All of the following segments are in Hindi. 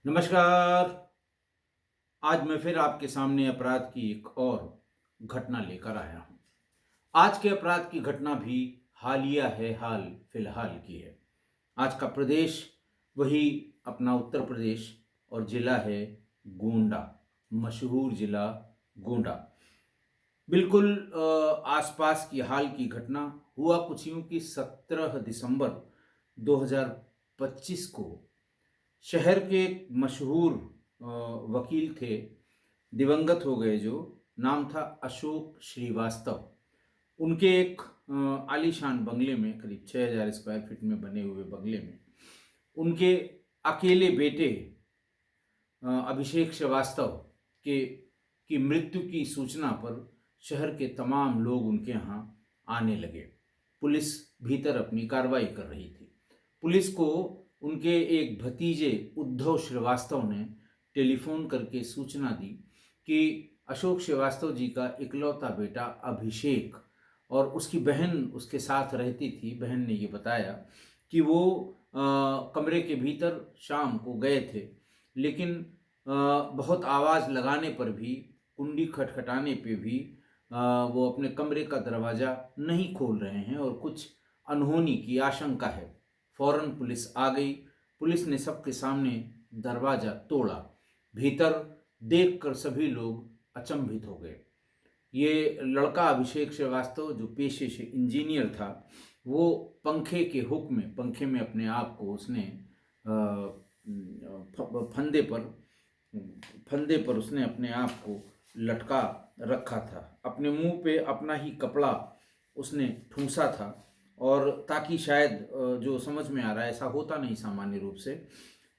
नमस्कार। आज मैं फिर आपके सामने अपराध की एक और घटना लेकर आया हूँ। आज के अपराध की घटना भी हालिया है, हाल फिलहाल की है। आज का प्रदेश वही अपना उत्तर प्रदेश और जिला है गोंडा, मशहूर जिला गोंडा। बिल्कुल आसपास की हाल की घटना हुआ कुछ यूं कि 17 दिसंबर 2025 को शहर के एक मशहूर वकील थे, दिवंगत हो गए जो, नाम था अशोक श्रीवास्तव। उनके एक आलीशान बंगले में, करीब 6000 स्क्वायर फीट में बने हुए बंगले में, उनके अकेले बेटे अभिषेक श्रीवास्तव के की मृत्यु की सूचना पर शहर के तमाम लोग उनके यहाँ आने लगे। पुलिस भीतर अपनी कार्रवाई कर रही थी। पुलिस को उनके एक भतीजे उद्धव श्रीवास्तव ने टेलीफोन करके सूचना दी कि अशोक श्रीवास्तव जी का इकलौता बेटा अभिषेक और उसकी बहन उसके साथ रहती थी। बहन ने ये बताया कि वो कमरे के भीतर शाम को गए थे, लेकिन बहुत आवाज़ लगाने पर भी, कुंडी खटखटाने पे भी वो अपने कमरे का दरवाज़ा नहीं खोल रहे हैं और कुछ अनहोनी की आशंका है। फौरन पुलिस आ गई। पुलिस ने सबके सामने दरवाज़ा तोड़ा। भीतर देखकर सभी लोग अचंभित हो गए। ये लड़का अभिषेक श्रीवास्तव, जो पेशे से इंजीनियर था, वो पंखे के हुक में, पंखे में अपने आप को उसने फंदे पर उसने अपने आप को लटका रखा था। अपने मुंह पे अपना ही कपड़ा उसने ठूंसा था, और ताकि शायद, जो समझ में आ रहा है, ऐसा होता नहीं सामान्य रूप से,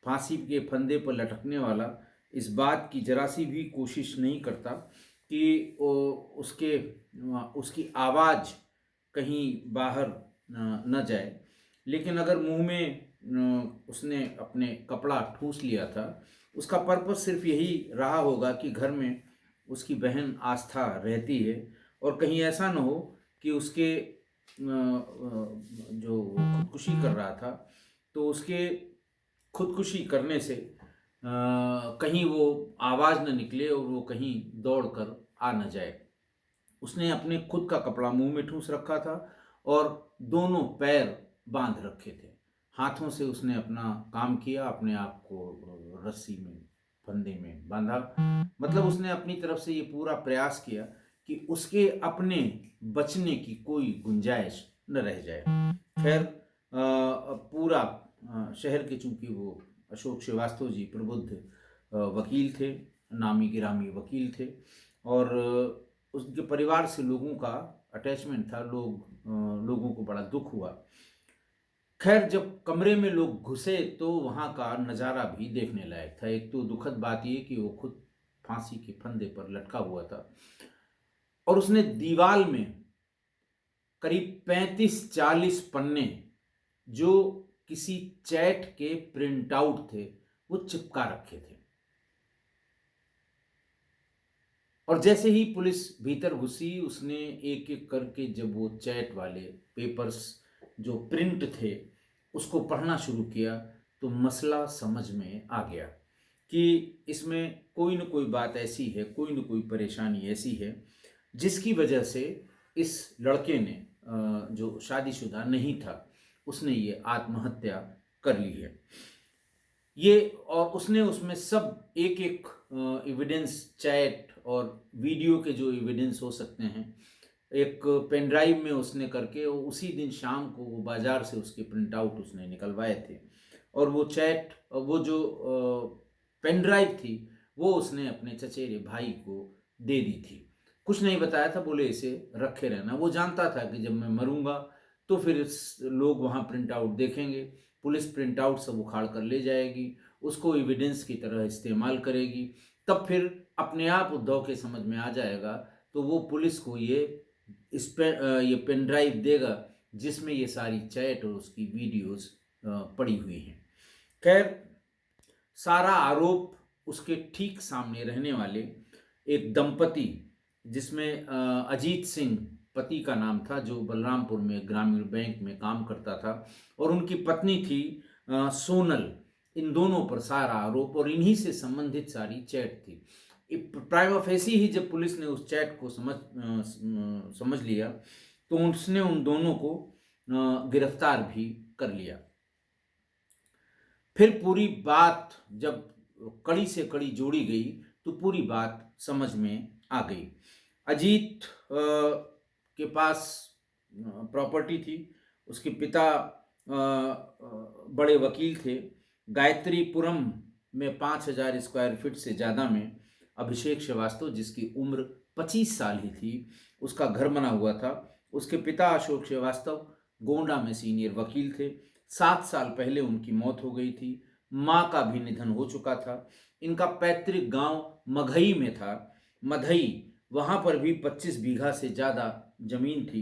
फांसी के फंदे पर लटकने वाला इस बात की जरा सी भी कोशिश नहीं करता कि उसके उसकी आवाज़ कहीं बाहर न जाए। लेकिन अगर मुंह में उसने अपने कपड़ा ठूंस लिया था, उसका पर्पस सिर्फ यही रहा होगा कि घर में उसकी बहन आस्था रहती है, और कहीं ऐसा न हो कि उसके जो खुदकुशी कर रहा था, तो उसके खुदकुशी करने से कहीं वो आवाज़ न निकले और वो कहीं दौड़ कर आ न जाए। उसने अपने खुद का कपड़ा मुंह में ठूंस रखा था और दोनों पैर बांध रखे थे। हाथों से उसने अपना काम किया, अपने आप को रस्सी में, फंदे में बांधा। मतलब उसने अपनी तरफ से ये पूरा प्रयास किया कि उसके अपने बचने की कोई गुंजाइश न रह जाए। खैर, पूरा शहर के, चूंकि वो अशोक श्रीवास्तव जी प्रबुद्ध वकील थे, नामी गिरामी वकील थे, और उसके परिवार से लोगों का अटैचमेंट था। लोगों को बड़ा दुख हुआ। खैर, जब कमरे में लोग घुसे तो वहाँ का नज़ारा भी देखने लायक था। एक तो दुखद बात ये कि वो खुद फांसी के फंदे पर लटका हुआ था, और उसने दीवार में करीब 35-40 पन्ने, जो किसी चैट के प्रिंट आउट थे, वो चिपका रखे थे। और जैसे ही पुलिस भीतर घुसी, उसने एक एक करके जब वो चैट वाले पेपर्स जो प्रिंट थे उसको पढ़ना शुरू किया, तो मसला समझ में आ गया कि इसमें कोई न कोई बात ऐसी है, कोई न कोई परेशानी ऐसी है जिसकी वजह से इस लड़के ने, जो शादीशुदा नहीं था, उसने ये आत्महत्या कर ली है। ये, और उसने उसमें सब एक एक एविडेंस, चैट और वीडियो के जो एविडेंस हो सकते हैं, एक पेन ड्राइव में उसने करके, उसी दिन शाम को वो बाजार से उसके प्रिंट आउट उसने निकलवाए थे, और वो चैट, वो जो पेन ड्राइव थी, वो उसने अपने चचेरे भाई को दे दी थी। कुछ नहीं बताया था, बोले इसे रखे रहना। वो जानता था कि जब मैं मरूंगा तो फिर लोग वहाँ प्रिंट आउट देखेंगे, पुलिस प्रिंट आउट सब उखाड़ कर ले जाएगी, उसको एविडेंस की तरह इस्तेमाल करेगी, तब फिर अपने आप उद्धव के समझ में आ जाएगा, तो वो पुलिस को ये पेन ड्राइव देगा जिसमें ये सारी चैट और उसकी वीडियोस पड़ी हुई हैं। खैर, सारा आरोप उसके ठीक सामने रहने वाले एक दंपति, जिसमें अजीत सिंह पति का नाम था, जो बलरामपुर में ग्रामीण बैंक में काम करता था, और उनकी पत्नी थी सोनल। इन दोनों पर सारा आरोप और इन्हीं से संबंधित सारी चैट थी। प्राइमा फेसी ही जब पुलिस ने उस चैट को समझ लिया तो उसने उन दोनों को गिरफ्तार भी कर लिया। फिर पूरी बात जब कड़ी से कड़ी जोड़ी गई तो पूरी बात समझ में आ गई। अजीत के पास प्रॉपर्टी थी, उसके पिता बड़े वकील थे। गायत्रीपुरम में 5,000 स्क्वायर फीट से ज़्यादा में अभिषेक श्रीवास्तव, जिसकी उम्र 25 साल ही थी, उसका घर बना हुआ था। उसके पिता अशोक श्रीवास्तव गोंडा में सीनियर वकील थे। 7 साल पहले उनकी मौत हो गई थी। माँ का भी निधन हो चुका था। इनका पैतृक गांव मघई में था, मधई, वहां पर भी 25 बीघा से ज़्यादा जमीन थी।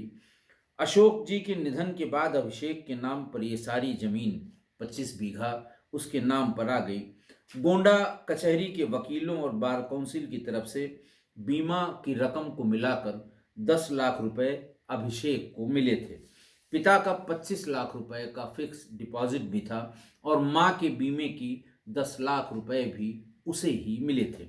अशोक जी के निधन के बाद अभिषेक के नाम पर ये सारी जमीन 25 बीघा उसके नाम पर आ गई। गोंडा कचहरी के वकीलों और बार काउंसिल की तरफ से बीमा की रकम को मिलाकर 10 लाख रुपए अभिषेक को मिले थे। पिता का 25 लाख रुपए का फिक्स डिपॉजिट भी था और मां के बीमे की 10 लाख रुपए भी उसे ही मिले थे।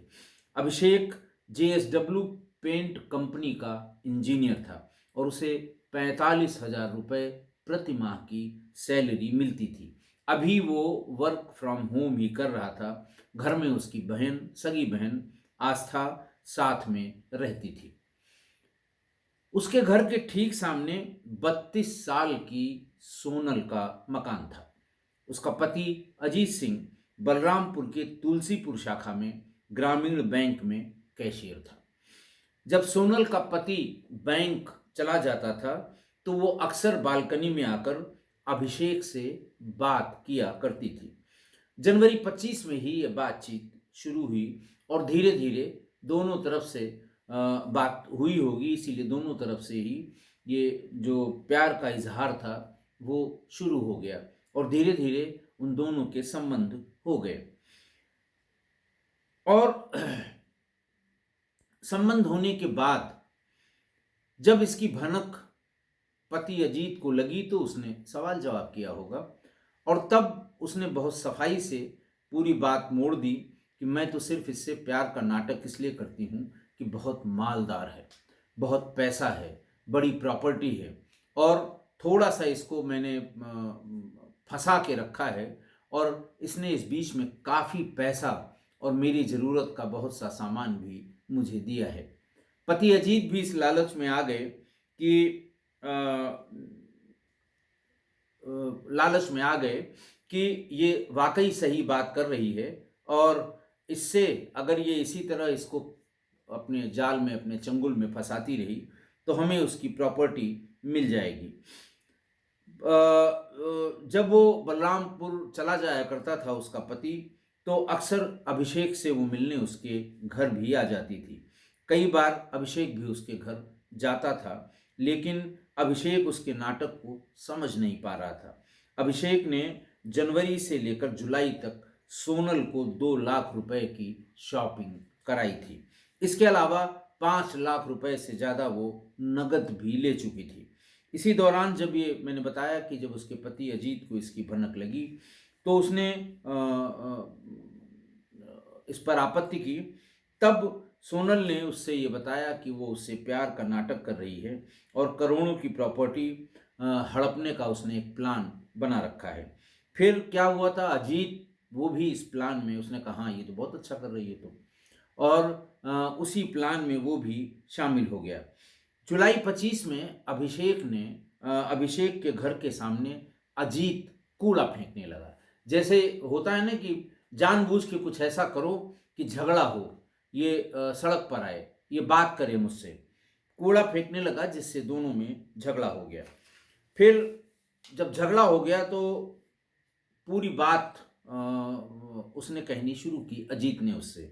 अभिषेक JSW पेंट कंपनी का इंजीनियर था और उसे 45,000 रुपए प्रति माह की सैलरी मिलती थी। अभी वो वर्क फ्रॉम होम ही कर रहा था। घर में उसकी बहन, सगी बहन आस्था साथ में रहती थी। उसके घर के ठीक सामने 32 साल की सोनल का मकान था। उसका पति अजीत सिंह बलरामपुर के तुलसीपुर शाखा में ग्रामीण बैंक में कैशियर था। जब सोनल का पति बैंक चला जाता था तो वो अक्सर बालकनी में आकर अभिषेक से बात किया करती थी। जनवरी 25 में ही ये बातचीत शुरू हुई और धीरे धीरे दोनों तरफ से बात हुई होगी, इसीलिए दोनों तरफ से ही ये जो प्यार का इजहार था वो शुरू हो गया और धीरे धीरे उन दोनों के संबंध हो गए। और संबंध होने के बाद जब इसकी भनक पति अजीत को लगी तो उसने सवाल जवाब किया होगा और तब उसने बहुत सफाई से पूरी बात मोड़ दी कि मैं तो सिर्फ इससे प्यार का नाटक इसलिए करती हूँ कि बहुत मालदार है, बहुत पैसा है, बड़ी प्रॉपर्टी है और थोड़ा सा इसको मैंने फंसा के रखा है और इसने इस बीच में काफ़ी पैसा और मेरी ज़रूरत का बहुत सा सामान भी मुझे दिया है। पति अजीत भी इस लालच में आ गए कि ये वाकई सही बात कर रही है और इससे अगर ये इसी तरह इसको अपने जाल में, अपने चंगुल में फंसाती रही तो हमें उसकी प्रॉपर्टी मिल जाएगी। जब वो बलरामपुर चला जाया करता था उसका पति, तो अक्सर अभिषेक से वो मिलने उसके घर भी आ जाती थी। कई बार अभिषेक भी उसके घर जाता था, लेकिन अभिषेक उसके नाटक को समझ नहीं पा रहा था। अभिषेक ने जनवरी से लेकर जुलाई तक सोनल को 2 लाख रुपए की शॉपिंग कराई थी। इसके अलावा 5 लाख रुपए से ज़्यादा वो नगद भी ले चुकी थी। इसी दौरान जब ये मैंने बताया कि जब उसके पति अजीत को इसकी भनक लगी तो उसने इस पर आपत्ति की। तब सोनल ने उससे ये बताया कि वो उससे प्यार का नाटक कर रही है और करोड़ों की प्रॉपर्टी हड़पने का उसने एक प्लान बना रखा है। फिर क्या हुआ था, अजीत वो भी इस प्लान में, उसने कहा हाँ ये तो बहुत अच्छा कर रही है तुम, और उसी प्लान में वो भी शामिल हो गया। जुलाई 25 में अभिषेक के घर के सामने अजीत कूड़ा फेंकने लगा। जैसे होता है ना कि जानबूझ के कुछ ऐसा करो कि झगड़ा हो, ये सड़क पर आए, ये बात करे मुझसे। कूड़ा फेंकने लगा जिससे दोनों में झगड़ा हो गया। फिर जब झगड़ा हो गया तो पूरी बात उसने कहनी शुरू की, अजीत ने उससे,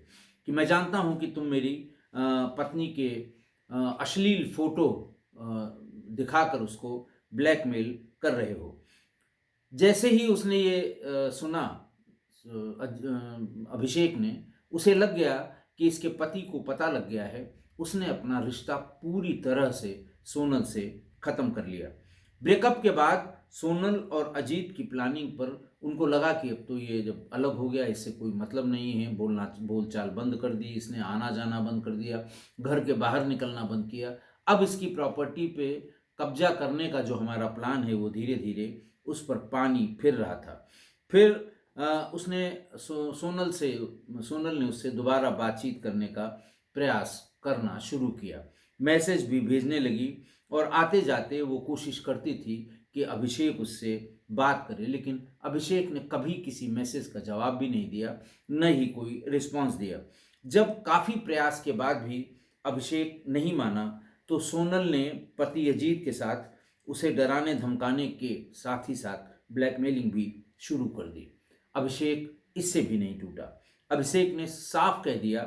कि मैं जानता हूं कि तुम मेरी पत्नी के अश्लील फोटो दिखाकर उसको ब्लैकमेल कर रहे हो। जैसे ही उसने ये सुना अभिषेक ने, उसे लग गया कि इसके पति को पता लग गया है। उसने अपना रिश्ता पूरी तरह से सोनल से ख़त्म कर लिया। ब्रेकअप के बाद सोनल और अजीत की प्लानिंग पर उनको लगा कि अब तो ये जब अलग हो गया इससे कोई मतलब नहीं है, बोलचाल बंद कर दी इसने, आना जाना बंद कर दिया, घर के बाहर निकलना बंद किया। अब इसकी प्रॉपर्टी पे कब्जा करने का जो हमारा प्लान है वो धीरे धीरे उस पर पानी फिर रहा था। फिर उसने सोनल ने उससे दोबारा बातचीत करने का प्रयास करना शुरू किया, मैसेज भी भेजने लगी और आते जाते वो कोशिश करती थी कि अभिषेक उससे बात करे, लेकिन अभिषेक ने कभी किसी मैसेज का जवाब भी नहीं दिया, न ही कोई रिस्पॉन्स दिया। जब काफ़ी प्रयास के बाद भी अभिषेक नहीं माना तो सोनल ने पति अजीत के साथ उसे डराने धमकाने के साथ ही साथ ब्लैकमेलिंग भी शुरू कर दी। अभिषेक इससे भी नहीं टूटा। अभिषेक ने साफ कह दिया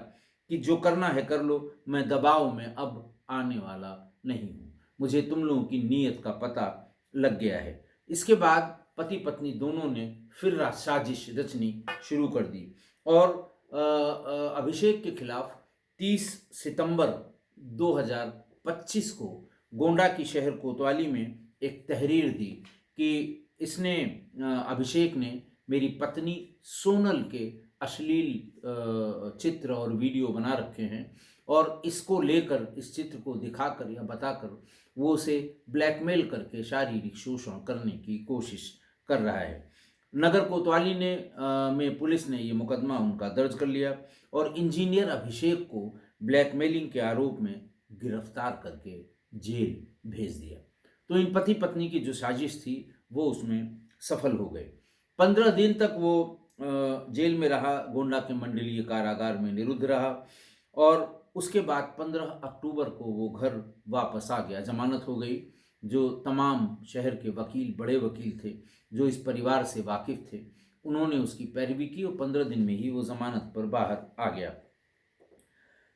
कि जो करना है कर लो, मैं दबाव में अब आने वाला नहीं हूँ, मुझे तुम लोगों की नीयत का पता लग गया है। इसके बाद पति पत्नी दोनों ने फिर साजिश रचनी शुरू कर दी और अभिषेक के खिलाफ 30 सितंबर 2025 को गोंडा की शहर कोतवाली में एक तहरीर दी कि अभिषेक ने मेरी पत्नी सोनल के अश्लील चित्र और वीडियो बना रखे हैं और इसको लेकर, इस चित्र को दिखाकर या बताकर वो उसे ब्लैकमेल करके शारीरिक शोषण करने की कोशिश कर रहा है। नगर कोतवाली में पुलिस ने ये मुकदमा उनका दर्ज कर लिया और इंजीनियर अभिषेक को ब्लैकमेलिंग के आरोप में गिरफ्तार करके जेल भेज दिया। तो इन पति पत्नी की जो साजिश थी वो उसमें सफल हो गई। 15 दिन तक वो जेल में रहा, गोंडा के मंडलीय कारागार में निरुद्ध रहा और उसके बाद 15 अक्टूबर को वो घर वापस आ गया, जमानत हो गई। जो तमाम शहर के वकील, बड़े वकील थे जो इस परिवार से वाकिफ़ थे, उन्होंने उसकी पैरवी की और 15 दिन में ही वो जमानत पर बाहर आ गया।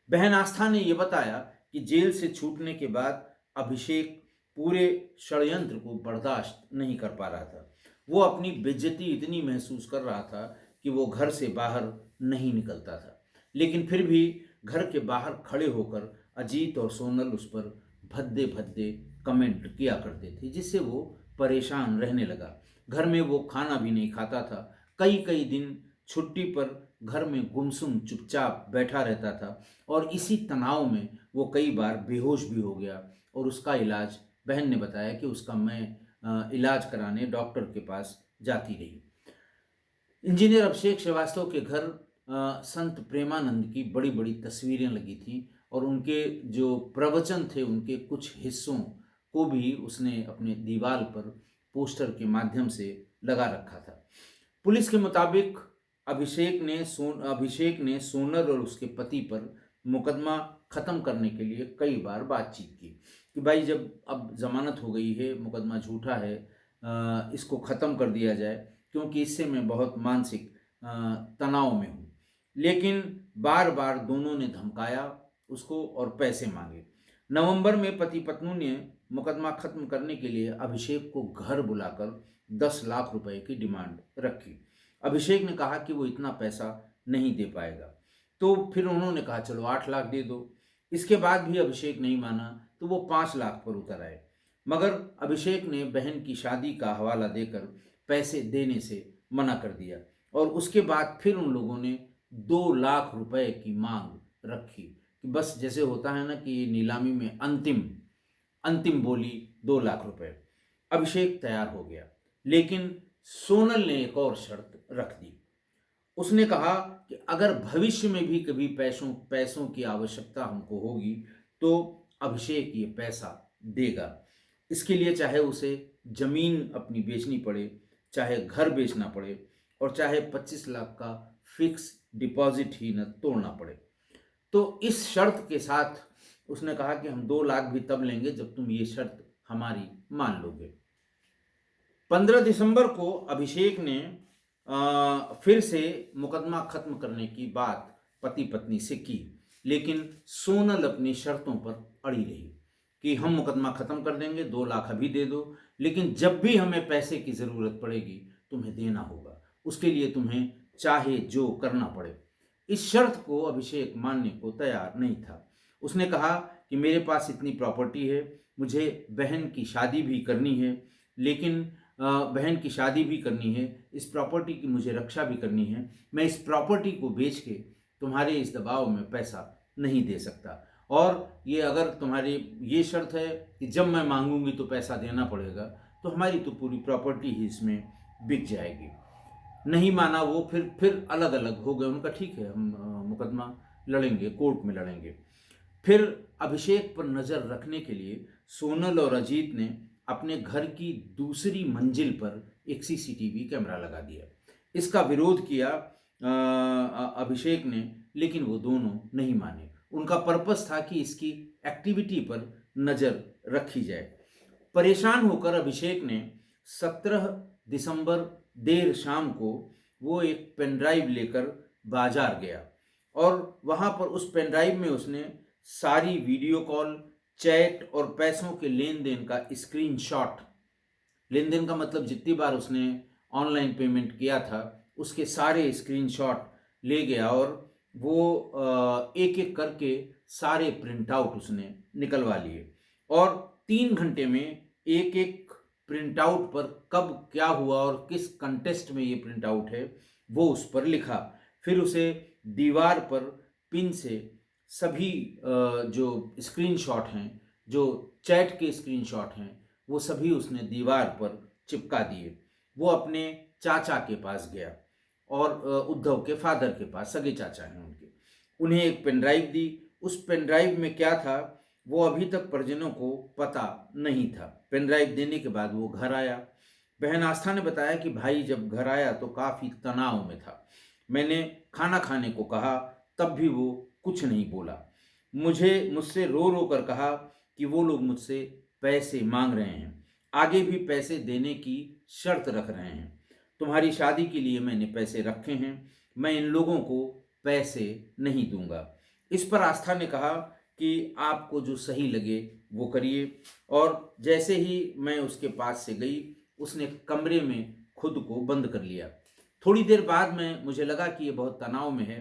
बहन आस्था ने यह बताया कि जेल से छूटने के बाद अभिषेक पूरे षड्यंत्र को बर्दाश्त नहीं कर पा रहा था। वो अपनी बेइज्जती इतनी महसूस कर रहा था कि वो घर से बाहर नहीं निकलता था, लेकिन फिर भी घर के बाहर खड़े होकर अजीत और सोनल उस पर भद्दे भद्दे कमेंट किया करते थे, जिससे वो परेशान रहने लगा। घर में वो खाना भी नहीं खाता था। कई कई दिन छुट्टी पर घर में गुमसुम चुपचाप बैठा रहता था और इसी तनाव में वो कई बार बेहोश भी हो गया और उसका इलाज, बहन ने बताया कि उसका मैं इलाज कराने डॉक्टर के पास जाती रही। इंजीनियर अभिषेक श्रीवास्तव के घर संत प्रेमानंद की बड़ी बड़ी तस्वीरें लगी थीं और उनके जो प्रवचन थे उनके कुछ हिस्सों को भी उसने अपने दीवार पर पोस्टर के माध्यम से लगा रखा था। पुलिस के मुताबिक अभिषेक ने सोनल और उसके पति पर मुकदमा ख़त्म करने के लिए कई बार बातचीत की कि भाई जब अब ज़मानत हो गई है, मुकदमा झूठा है, इसको ख़त्म कर दिया जाए, क्योंकि इससे मैं बहुत मानसिक तनाव में हूँ। लेकिन बार बार दोनों ने धमकाया उसको और पैसे मांगे। नवंबर में पति पत्नी ने मुकदमा ख़त्म करने के लिए अभिषेक को घर बुलाकर 10 लाख रुपए की डिमांड रखी। अभिषेक ने कहा कि वो इतना पैसा नहीं दे पाएगा, तो फिर उन्होंने कहा चलो 8 लाख दे दो। इसके बाद भी अभिषेक नहीं माना तो वो 5 लाख पर उतर आए, मगर अभिषेक ने बहन की शादी का हवाला देकर पैसे देने से मना कर दिया और उसके बाद फिर उन लोगों ने 2 लाख रुपए की मांग रखी कि बस जैसे होता है ना कि नीलामी में अंतिम बोली 2 लाख रुपए। अभिषेक तैयार हो गया, लेकिन सोनल ने एक और शर्त रख दी। उसने कहा कि अगर भविष्य में भी कभी पैसों की आवश्यकता हमको होगी तो अभिषेक ये पैसा देगा। इसके लिए चाहे उसे जमीन अपनी बेचनी पड़े, चाहे घर बेचना पड़े और चाहे 25 लाख का फिक्स डिपॉजिट ही न तोड़ना पड़े। तो इस शर्त के साथ उसने कहा कि हम 2 लाख भी तब लेंगे जब तुम ये शर्त हमारी मान लोगे। 15 दिसंबर को अभिषेक ने फिर से मुकदमा खत्म करने की बात पति पत्नी से की, लेकिन सोनल अपनी शर्तों पर अड़ी रही कि हम मुकदमा खत्म कर देंगे, 2 लाख अभी दे दो, लेकिन जब भी हमें पैसे की ज़रूरत पड़ेगी तुम्हें देना होगा, उसके लिए तुम्हें चाहे जो करना पड़े। इस शर्त को अभिषेक मानने को तैयार नहीं था। उसने कहा कि मेरे पास इतनी प्रॉपर्टी है, मुझे बहन की शादी भी करनी है, लेकिन बहन की शादी भी करनी है, इस प्रॉपर्टी की मुझे रक्षा भी करनी है, मैं इस प्रॉपर्टी को बेच के तुम्हारे इस दबाव में पैसा नहीं दे सकता। और ये अगर तुम्हारी ये शर्त है कि जब मैं मांगूंगी तो पैसा देना पड़ेगा, तो हमारी तो पूरी प्रॉपर्टी ही इसमें बिक जाएगी। नहीं माना वो, फिर अलग अलग हो गए। उनका ठीक है, हम मुकदमा लड़ेंगे, कोर्ट में लड़ेंगे। फिर अभिषेक पर नजर रखने के लिए सोनल और अजीत ने अपने घर की दूसरी मंजिल पर एक सीसीटीवी कैमरा लगा दिया। इसका विरोध किया अभिषेक ने, लेकिन वो दोनों नहीं माने। उनका पर्पस था कि इसकी एक्टिविटी पर नजर रखी जाए। परेशान होकर अभिषेक ने 17 दिसंबर देर शाम को वो एक पेन ड्राइव लेकर बाजार गया और वहां पर उस पेन ड्राइव में उसने सारी वीडियो कॉल, चैट और पैसों के लेन देन का स्क्रीनशॉट, लेन देन का मतलब जितनी बार उसने ऑनलाइन पेमेंट किया था उसके सारे स्क्रीनशॉट ले गया और वो एक एक करके सारे प्रिंट आउट उसने निकलवा लिए और 3 घंटे में एक एक प्रिंट आउट पर कब क्या हुआ और किस कंटेस्ट में ये प्रिंट आउट है वो उस पर लिखा। फिर उसे दीवार पर पिन से सभी जो स्क्रीनशॉट हैं, जो चैट के स्क्रीनशॉट हैं, वो सभी उसने दीवार पर चिपका दिए। वो अपने चाचा के पास गया और उद्धव के फादर के पास, सगे चाचा हैं उनके, उन्हें एक पेन ड्राइव दी। उस पेन ड्राइव में क्या था वो अभी तक परिजनों को पता नहीं था। पेन ड्राइव देने के बाद वो घर आया। बहन आस्था ने बताया कि भाई जब घर आया तो काफ़ी तनाव में था। मैंने खाना खाने को कहा, तब भी वो कुछ नहीं बोला। मुझसे रो रो कर कहा कि वो लोग मुझसे पैसे मांग रहे हैं, आगे भी पैसे देने की शर्त रख रहे हैं। तुम्हारी शादी के लिए मैंने पैसे रखे हैं, मैं इन लोगों को पैसे नहीं दूंगा। इस पर आस्था ने कहा कि आपको जो सही लगे वो करिए। और जैसे ही मैं उसके पास से गई, उसने कमरे में खुद को बंद कर लिया। थोड़ी देर बाद में मुझे लगा कि ये बहुत तनाव में है।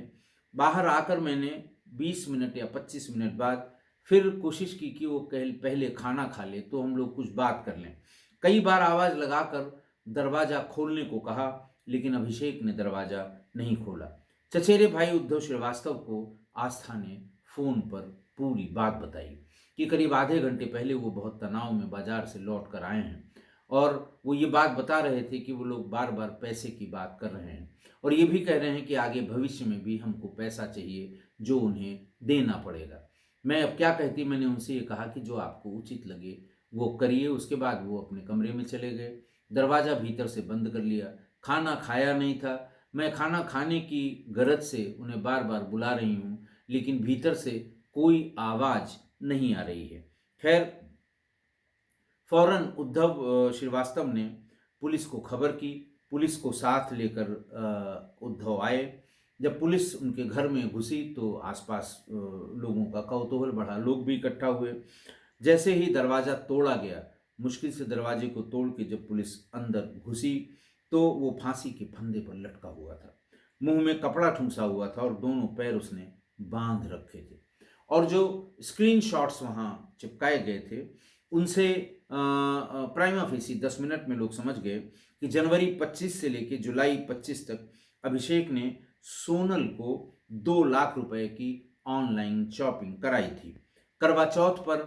बाहर आकर मैंने 20 मिनट या 25 मिनट बाद फिर कोशिश की कि वो पहले खाना खा ले तो हम लोग कुछ बात कर लें। कई बार आवाज़ लगाकर दरवाज़ा खोलने को कहा, लेकिन अभिषेक ने दरवाज़ा नहीं खोला। चचेरे भाई उद्धव श्रीवास्तव को आस्था ने फ़ोन पर पूरी बात बताई कि करीब आधे घंटे पहले वो बहुत तनाव में बाजार से लौट कर आए हैं और वो ये बात बता रहे थे कि वो लोग बार बार पैसे की बात कर रहे हैं और ये भी कह रहे हैं कि आगे भविष्य में भी हमको पैसा चाहिए जो उन्हें देना पड़ेगा। मैं अब क्या कहती, मैंने उनसे ये कहा कि जो आपको उचित लगे वो करिए। उसके बाद वो अपने कमरे में चले गए, दरवाज़ा भीतर से बंद कर लिया। खाना खाया नहीं था। मैं खाना खाने की गरज से उन्हें बार बार बुला रही हूँ, लेकिन भीतर से कोई आवाज़ नहीं आ रही है। खैर, फौरन उद्धव श्रीवास्तव ने पुलिस को खबर की। पुलिस को साथ लेकर उद्धव आए। जब पुलिस उनके घर में घुसी तो आसपास लोगों का कौतूहल बढ़ा, लोग भी इकट्ठा हुए। जैसे ही दरवाज़ा तोड़ा गया, मुश्किल से दरवाजे को तोड़ के जब पुलिस अंदर घुसी तो वो फांसी के फंदे पर लटका हुआ था। मुंह में कपड़ा ठूंसा हुआ था और दोनों पैर उसने बांध रखे थे। और जो स्क्रीनशॉट्स वहाँ चिपकाए गए थे उनसे प्राइमा फेसी 10 मिनट में लोग समझ गए कि जनवरी 25 से लेकर जुलाई 25 तक अभिषेक ने सोनल को 2 लाख रुपए की ऑनलाइन शॉपिंग कराई थी। करवा चौथ पर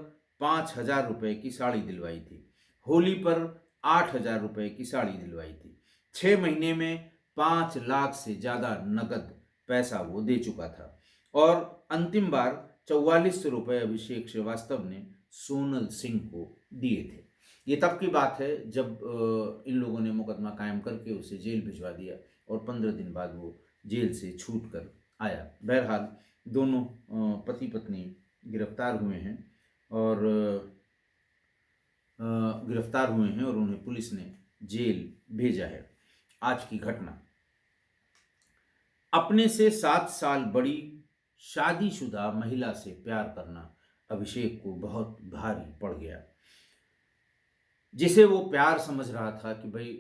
5,000 रुपए की साड़ी दिलवाई थी। होली पर 8,000 रुपए की साड़ी दिलवाई थी। 6 महीने में 5 लाख से ज़्यादा नकद पैसा वो दे चुका था और अंतिम बार 4400 रुपये अभिषेक श्रीवास्तव ने सोनल सिंह को दिए थे। ये तब की बात है जब इन लोगों ने मुकदमा कायम करके उसे जेल भिजवा दिया और 15 दिन बाद वो जेल से छूट कर आया। बहरहाल दोनों पति पत्नी गिरफ्तार हुए हैं और उन्हें पुलिस ने जेल भेजा है। आज की घटना, अपने से 7 साल बड़ी शादीशुदा महिला से प्यार करना अभिषेक को बहुत भारी पड़ गया। जिसे वो प्यार समझ रहा था कि भाई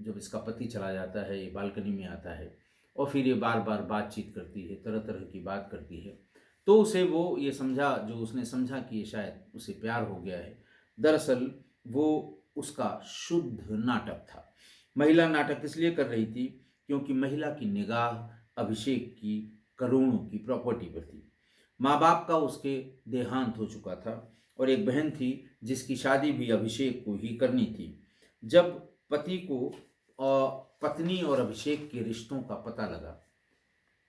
जब इसका पति चला जाता है, ये बालकनी में आता है और फिर ये बार बार बातचीत करती है, तरह तरह की बात करती है, तो उसे वो ये समझा, जो उसने समझा कि ये शायद उसे प्यार हो गया है। दरअसल वो उसका शुद्ध नाटक था। महिला नाटक इसलिए कर रही थी क्योंकि महिला की निगाह अभिषेक की करोड़ों की प्रॉपर्टी पर थी। माँ बाप का उसके देहांत हो चुका था और एक बहन थी जिसकी शादी भी अभिषेक को ही करनी थी। जब पति को पत्नी और अभिषेक के रिश्तों का पता लगा,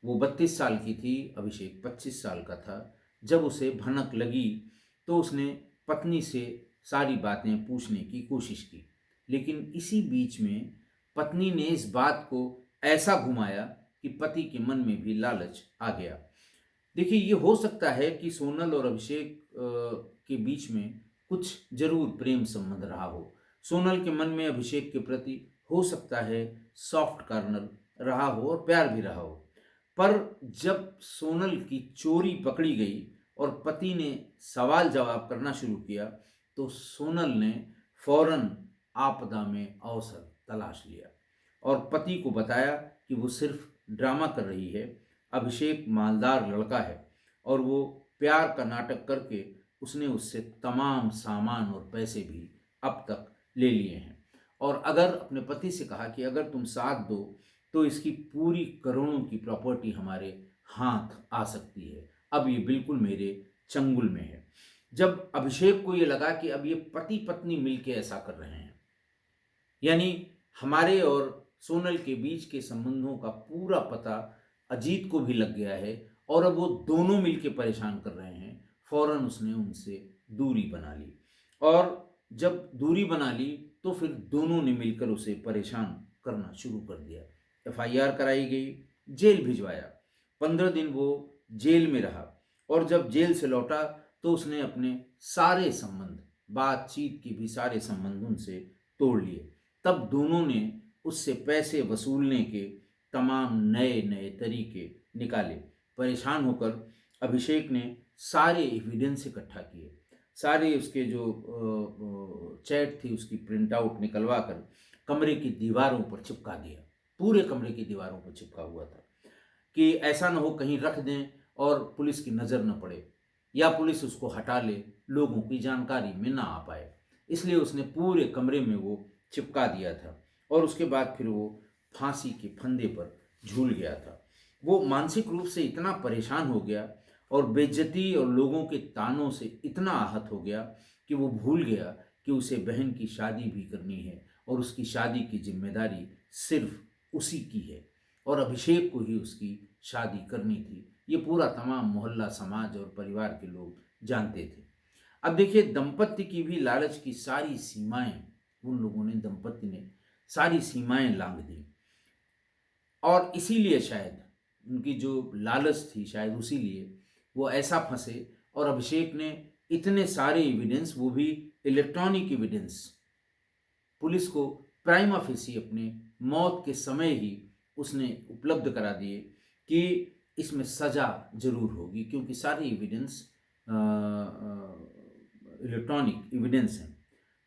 वो 32 साल की थी, अभिषेक 25 साल का था। जब उसे भनक लगी तो उसने पत्नी से सारी बातें पूछने की कोशिश की, लेकिन इसी बीच में पत्नी ने इस बात को ऐसा घुमाया कि पति के मन में भी लालच आ गया। देखिए, ये हो सकता है कि सोनल और अभिषेक के बीच में कुछ जरूर प्रेम संबंध रहा हो। सोनल के मन में अभिषेक के प्रति हो सकता है सॉफ्ट कार्नर रहा हो और प्यार भी रहा हो। पर जब सोनल की चोरी पकड़ी गई और पति ने सवाल जवाब करना शुरू किया तो सोनल ने फौरन आपदा में अवसर तलाश लिया और पति को बताया कि वो सिर्फ ड्रामा कर रही है। अभिषेक मालदार लड़का है और वो प्यार का नाटक करके उसने उससे तमाम सामान और पैसे भी अब तक ले लिए हैं और अगर अपने पति से कहा कि अगर तुम साथ दो तो इसकी पूरी करोड़ों की प्रॉपर्टी हमारे हाथ आ सकती है। अब ये बिल्कुल मेरे चंगुल में है। जब अभिषेक को ये लगा कि अब ये पति पत्नी मिलके ऐसा कर रहे हैं, यानी हमारे और सोनल के बीच के संबंधों का पूरा पता अजीत को भी लग गया है और अब वो दोनों मिलके परेशान कर रहे हैं, फौरन उसने उनसे दूरी बना ली। और जब दूरी बना ली तो फिर दोनों ने मिलकर उसे परेशान करना शुरू कर दिया। एफआईआर कराई गई, जेल भिजवाया। 15 दिन वो जेल में रहा और जब जेल से लौटा तो उसने अपने सारे संबंध, बातचीत के भी सारे संबंध उनसे तोड़ लिए। तब दोनों ने उससे पैसे वसूलने के तमाम नए नए तरीके निकाले। परेशान होकर अभिषेक ने सारे एविडेंस इकट्ठा किए, सारे उसके जो चैट थी उसकी प्रिंट आउट निकलवा कर कमरे की दीवारों पर चिपका दिया। पूरे कमरे की दीवारों पर चिपका हुआ था कि ऐसा न हो कहीं रख दें और पुलिस की नज़र न पड़े या पुलिस उसको हटा ले, लोगों की जानकारी में ना आ पाए। इसलिए उसने पूरे कमरे में वो चिपका दिया था और उसके बाद फिर वो फांसी के फंदे पर झूल गया था। वो मानसिक रूप से इतना परेशान हो गया और बेइज्जती और लोगों के तानों से इतना आहत हो गया कि वो भूल गया कि उसे बहन की शादी भी करनी है और उसकी शादी की जिम्मेदारी सिर्फ उसी की है और अभिषेक को ही उसकी शादी करनी थी। ये पूरा तमाम मोहल्ला, समाज और परिवार के लोग जानते थे। अब देखिए, दंपत्ति की भी लालच की सारी सीमाएं, उन लोगों ने, दंपत्ति ने सारी सीमाएं लांघ दी और इसीलिए शायद उनकी जो लालच थी, शायद उसीलिए वो ऐसा फंसे और अभिषेक ने इतने सारे एविडेंस, वो भी इलेक्ट्रॉनिक एविडेंस, पुलिस को प्राइमा फेसी अपने मौत के समय ही उसने उपलब्ध करा दिए कि इसमें सज़ा जरूर होगी क्योंकि सारे एविडेंस इलेक्ट्रॉनिक एविडेंस हैं।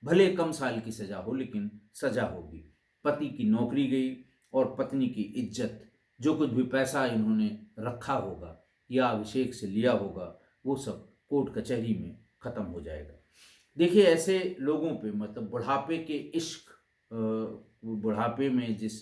भले कम साल की सज़ा हो लेकिन सज़ा होगी। पति की नौकरी गई और पत्नी की इज्जत, जो कुछ भी पैसा इन्होंने रखा होगा या अभिषेक से लिया होगा, वो सब कोर्ट कचहरी में ख़त्म हो जाएगा। देखिए, ऐसे लोगों पे, मतलब बुढ़ापे के इश्क, बुढ़ापे में जिस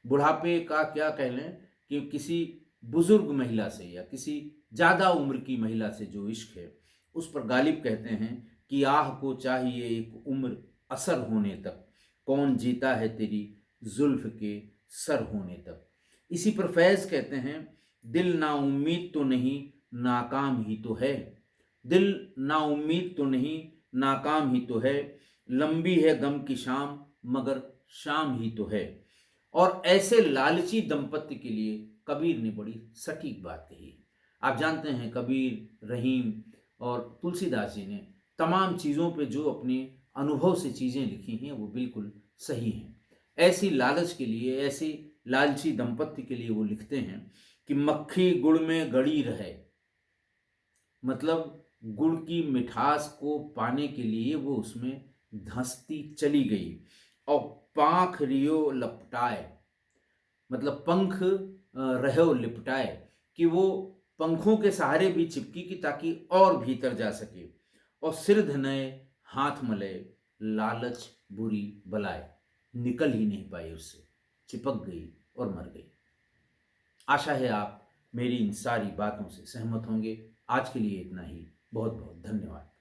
बुढ़ापे का क्या कह लें कि किसी बुजुर्ग महिला से या किसी ज़्यादा उम्र की महिला से जो इश्क है, उस पर गालिब कहते हैं कि आह को चाहिए एक उम्र असर होने तक, कौन जीता है तेरी जुल्फ के सर होने तक। इसी पर फैज़ कहते हैं, दिल ना उम्मीद तो नहीं नाकाम ही तो है, दिल ना उम्मीद तो नहीं नाकाम ही तो है, लंबी है गम की शाम मगर शाम ही तो है। और ऐसे लालची दंपत्ति के लिए कबीर ने बड़ी सटीक बात कही। आप जानते हैं, कबीर, रहीम और तुलसीदास जी ने तमाम चीज़ों पे जो अपने अनुभव से चीज़ें लिखी हैं वो बिल्कुल सही हैं। ऐसी लालच के लिए, ऐसी लालची दंपत्ति के लिए वो लिखते हैं कि मक्खी गुड़ में गड़ी रहे, मतलब गुड़ की मिठास को पाने के लिए वो उसमें धंसती चली गई और पाख रियो लपटाए, मतलब पंख रहो लिपटाए, कि वो पंखों के सहारे भी चिपकी कि ताकि और भीतर जा सके। और सिर धनय हाथ मले लालच बुरी बलाएं निकल ही नहीं पाई, उससे चिपक गई और मर गई। आशा है आप मेरी इन सारी बातों से सहमत होंगे। आज के लिए इतना ही। बहुत बहुत धन्यवाद।